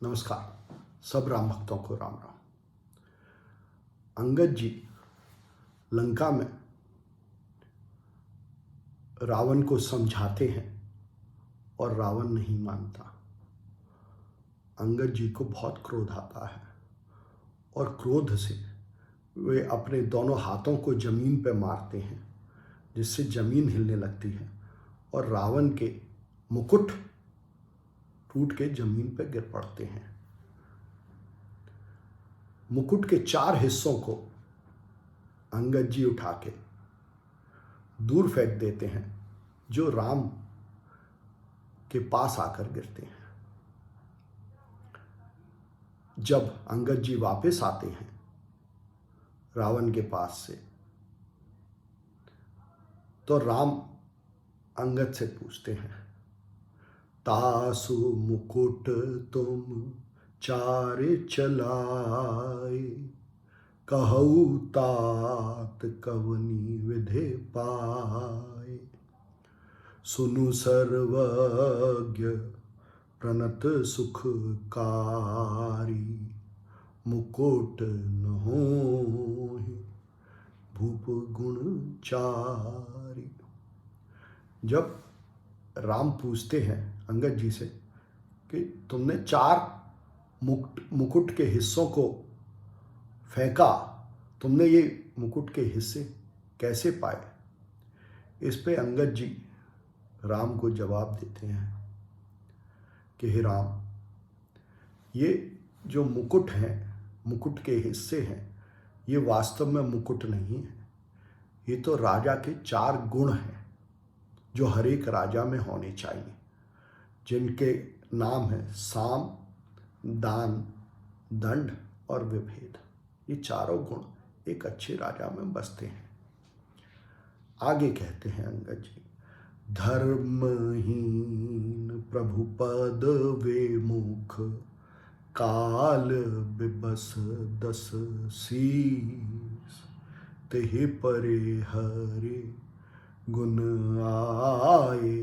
नमस्कार। सब राम भक्तों को राम राम। अंगद जी लंका में रावण को समझाते हैं और रावण नहीं मानता। अंगद जी को बहुत क्रोध आता है और क्रोध से वे अपने दोनों हाथों को जमीन पर मारते हैं, जिससे जमीन हिलने लगती है और रावण के मुकुट टूट के जमीन पर गिर पड़ते हैं। मुकुट के 4 हिस्सों को अंगद जी उठा के दूर फेंक देते हैं, जो राम के पास आकर गिरते हैं। जब अंगद जी वापस आते हैं रावण के पास से, तो राम अंगद से पूछते हैं, तासु मुकुट तुम 4 चलाए, कहऊ तात कवनी विधि पाए। सुनु सर्वज्ञ प्रणत सुखकारी, मुकुट न होहि भूप गुण चारी। जब राम पूछते हैं अंगद जी से कि तुमने 4 मुकुट के हिस्सों को फेंका, तुमने ये मुकुट के हिस्से कैसे पाए? इस पे अंगद जी राम को जवाब देते हैं कि हे राम, ये जो मुकुट हैं, मुकुट के हिस्से हैं, ये वास्तव में मुकुट नहीं है। ये तो राजा के 4 गुण हैं जो हर एक राजा में होने चाहिए, जिनके नाम है साम, दान, दंड और विभेद। ये चारों गुण एक अच्छे राजा में बसते हैं। आगे कहते हैं अंगद जी, धर्महीन प्रभु पद विमुख, काल बिबस 10 शीस, तेहि परे हरे गुण आए,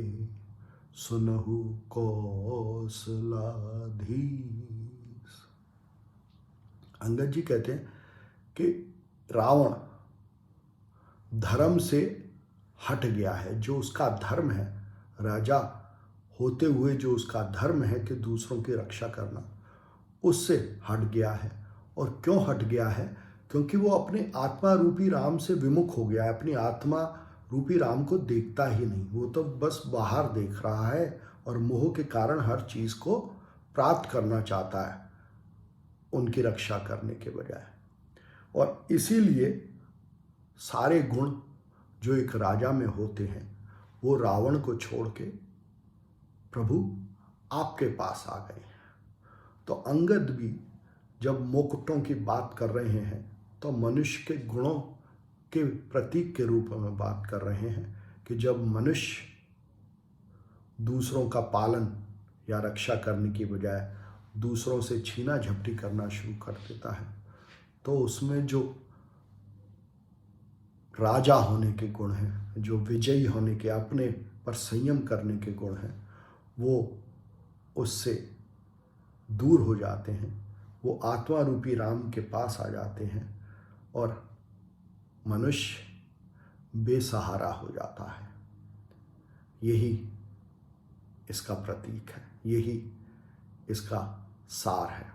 सुनहु कौशलाधीश। अंगद जी कहते हैं कि रावण धर्म से हट गया है। जो उसका धर्म है, राजा होते हुए जो उसका धर्म है कि दूसरों की रक्षा करना, उससे हट गया है। और क्यों हट गया है? क्योंकि वो अपने आत्मा रूपी राम से विमुख हो गया है। अपनी आत्मा रूपी राम को देखता ही नहीं, वो तो बस बाहर देख रहा है और मोह के कारण हर चीज़ को प्राप्त करना चाहता है उनकी रक्षा करने के बजाय। और इसीलिए सारे गुण जो एक राजा में होते हैं, वो रावण को छोड़ के प्रभु आपके पास आ गए हैं। तो अंगद भी जब मुकुटों की बात कर रहे हैं, तो मनुष्य के गुणों के प्रतीक के रूप में बात कर रहे हैं कि जब मनुष्य दूसरों का पालन या रक्षा करने की बजाय दूसरों से छीना झपटी करना शुरू कर देता है, तो उसमें जो राजा होने के गुण हैं, जो विजयी होने के, अपने पर संयम करने के गुण हैं, वो उससे दूर हो जाते हैं। वो आत्मा रूपी राम के पास आ जाते हैं और मनुष्य बेसहारा हो जाता है। यही इसका प्रतीक है, यही इसका सार है।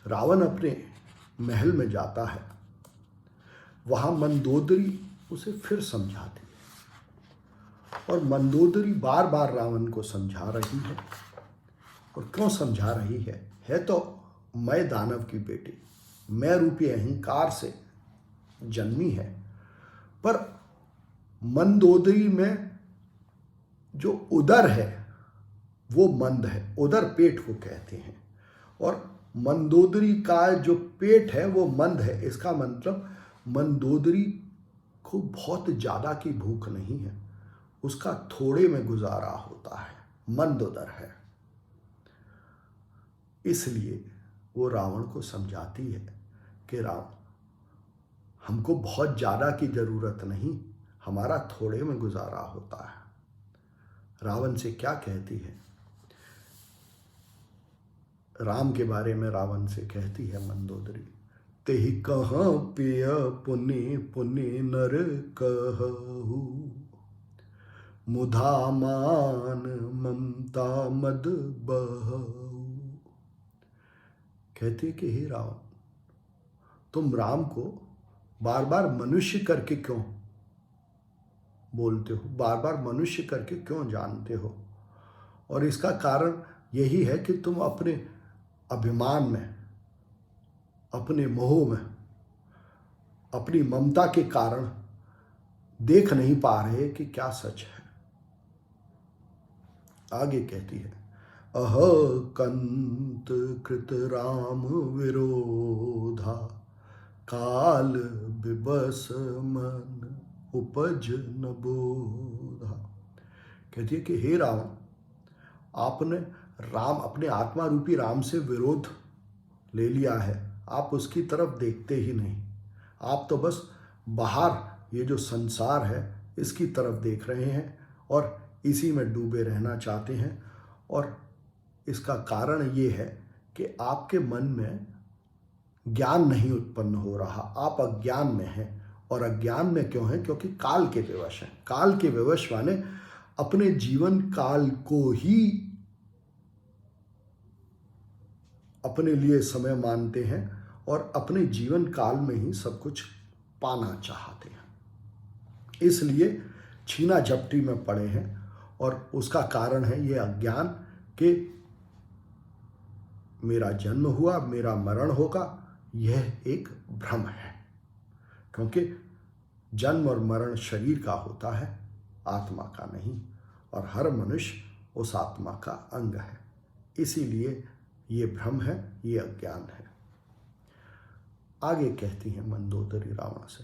रावण अपने महल में जाता है, वहाँ मंदोदरी उसे फिर समझाती है और मंदोदरी बार बार रावण को समझा रही है। और क्यों समझा रही है तो मैं दानव की बेटी, मैं रूपी अहंकार से जन्मी है, पर मंदोदरी में जो उदर है वो मंद है। उदर पेट को कहते हैं, और मंदोदरी का जो पेट है वो मंद है। इसका मतलब मंदोदरी को बहुत ज़्यादा की भूख नहीं है, उसका थोड़े में गुजारा होता है, मंद उदर है। इसलिए वो रावण को समझाती है कि राम, हमको बहुत ज़्यादा की ज़रूरत नहीं, हमारा थोड़े में गुजारा होता है। रावण से क्या कहती है राम के बारे में रावण से कहती है मंदोदरी, तेहि कहाँ पिय पुनि पुनि नर कहू, मुधा मान ममता मद बहू। कहती कि हे रावण, तुम राम को बार बार मनुष्य करके क्यों बोलते हो, बार बार मनुष्य करके क्यों जानते हो? और इसका कारण यही है कि तुम अपने अभिमान में, अपने मोह में, अपनी ममता के कारण देख नहीं पा रहे कि क्या सच है। आगे कहती है, अह कंत कृत राम विरोधा, काल बिबस मन उपज न बोधा। कहती है कि हे रावण, आपने राम, अपने आत्मा रूपी राम से विरोध ले लिया है। आप उसकी तरफ देखते ही नहीं, आप तो बस बाहर ये जो संसार है इसकी तरफ देख रहे हैं और इसी में डूबे रहना चाहते हैं। और इसका कारण ये है कि आपके मन में ज्ञान नहीं उत्पन्न हो रहा, आप अज्ञान में हैं। और अज्ञान में क्यों हैं? क्योंकि काल के विवश हैं। काल के विवश माने अपने जीवन काल को ही अपने लिए समय मानते हैं और अपने जीवन काल में ही सब कुछ पाना चाहते हैं। इसलिए छीना झपटी में पड़े हैं और उसका कारण है ये अज्ञान कि मेरा जन्म हुआ, मेरा मरण होगा, यह एक भ्रम है। क्योंकि जन्म और मरण शरीर का होता है, आत्मा का नहीं, और हर मनुष्य उस आत्मा का अंग है। इसीलिए ये भ्रम है, ये अज्ञान है। आगे कहती हैं मंदोदरी रावण से,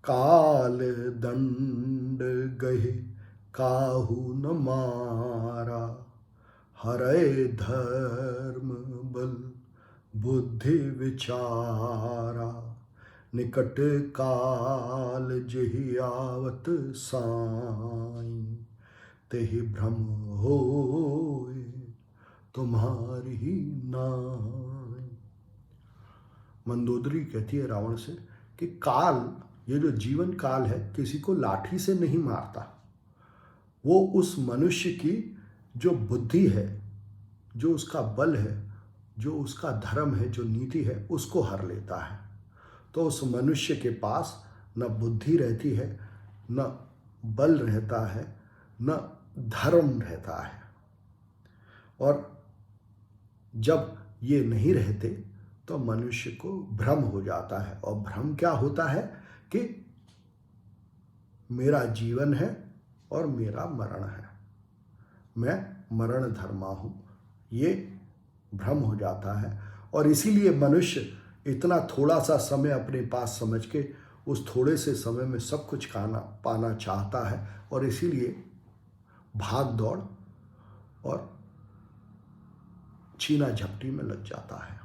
काल दंड गहे काहू न मारा, हरे धर्म बल बुद्धि विचारा, निकट काल जेहि आवत साई, तेहि भ्रम होए तुम्हारी नाई। मंदोदरी कहती है रावण से कि काल, ये जो जीवन काल है, किसी को लाठी से नहीं मारता। वो उस मनुष्य की जो बुद्धि है, जो उसका बल है, जो उसका धर्म है, जो नीति है, उसको हर लेता है। तो उस मनुष्य के पास न बुद्धि रहती है, न बल रहता है, न धर्म रहता है। और जब ये नहीं रहते तो मनुष्य को भ्रम हो जाता है। और भ्रम क्या होता है कि मेरा जीवन है और मेरा मरण है, मैं मरण धर्मा हूँ, ये भ्रम हो जाता है। और इसीलिए मनुष्य इतना थोड़ा सा समय अपने पास समझ के उस थोड़े से समय में सब कुछ पाना चाहता है, और इसीलिए भाग दौड़ और छीना झपटी में लग जाता है।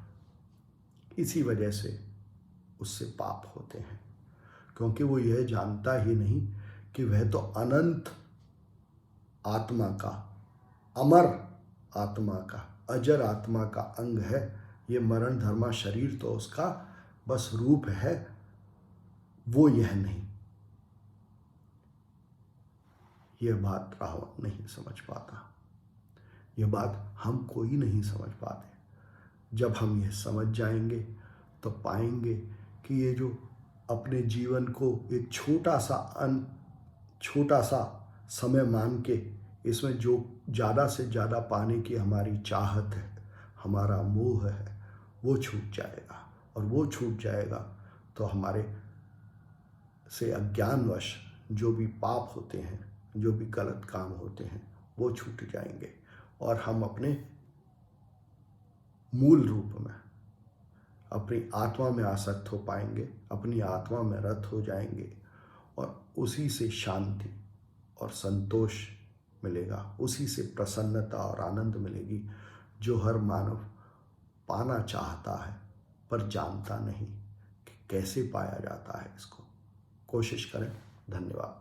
इसी वजह से उससे पाप होते हैं, क्योंकि वो यह जानता ही नहीं कि वह तो अनंत आत्मा का, अमर आत्मा का, अजर आत्मा का अंग है। ये मरण धर्मा शरीर तो उसका बस रूप है, वो यह नहीं। यह बात रावण नहीं समझ पाता, यह बात हम कोई नहीं समझ पाते। जब हम यह समझ जाएंगे तो पाएंगे कि ये जो अपने जीवन को एक छोटा सा समय मान के इसमें जो ज़्यादा से ज़्यादा पाने की हमारी चाहत है, हमारा मोह है, वो छूट जाएगा। और वो छूट जाएगा तो हमारे से अज्ञानवश जो भी पाप होते हैं, जो भी गलत काम होते हैं, वो छूट जाएंगे और हम अपने मूल रूप में, अपनी आत्मा में आसक्त हो पाएंगे, अपनी आत्मा में रत हो जाएंगे और उसी से शांति और संतोष मिलेगा, उसी से प्रसन्नता और आनंद मिलेगी जो हर मानव पाना चाहता है पर जानता नहीं कि कैसे पाया जाता है। इसको कोशिश करें। धन्यवाद।